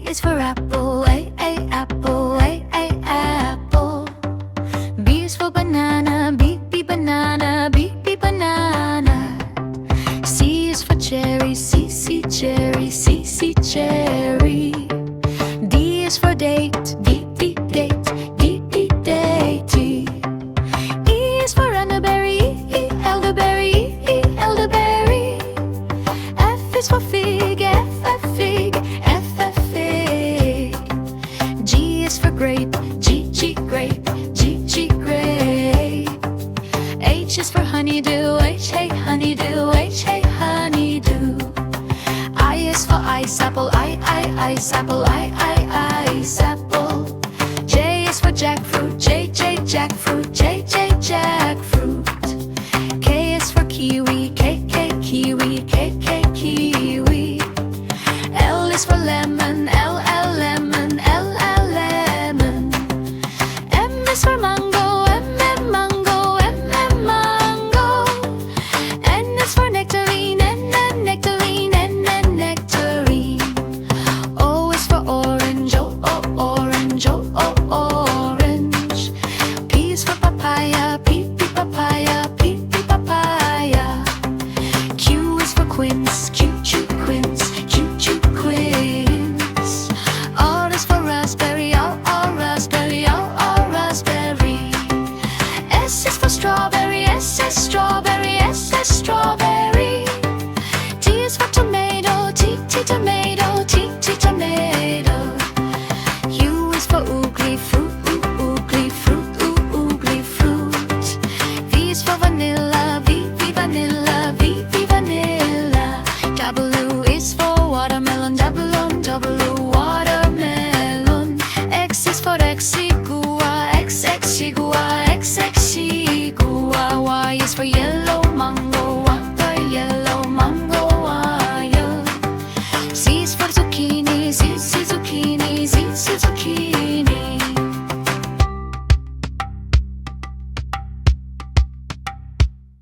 is for apple, A, apple, A, apple. B is for banana, B, banana, B, banana. C is for cherry, C, cherry, C, cherry. D is for date, D, date, D, date. E is for elderberry, E, elderberry, E, elderberry. F is for fig, F, fig, F, fig. G is for grape, G, grape, G, grape. H is for honeydew, H, honeydew, H, honeydew. I is for ice apple, I, ice apple, I, ice apple. J is for jackfruit, J, jackfruit, J, jackfruit. K is for kiwi, K, kiwi, K, kiwi. L is for lemon, L, lemon, L, lemon. M is for mango, M, mango, M, mango. N is for nectarine, N, nectarine, N, nectarine. O is for orange, O, orange, O, orange. P is for papaya, P, papaya, P, papaya. Q is for quince, Q, quince, Q, quince. R is for raspberry, R, raspberry, R, raspberry. S is for strawberry, S, strawberry, S, strawberry. T is for tomato, T, tomato, T, tomato. U is for oogly fruit, oogly fruit, oogly fruit. V is for vanilla, V, vanilla, V, vanilla. W is for watermelon, W, watermelon. X is for exigua, X, exigua, X, exigua. Y is for yellow,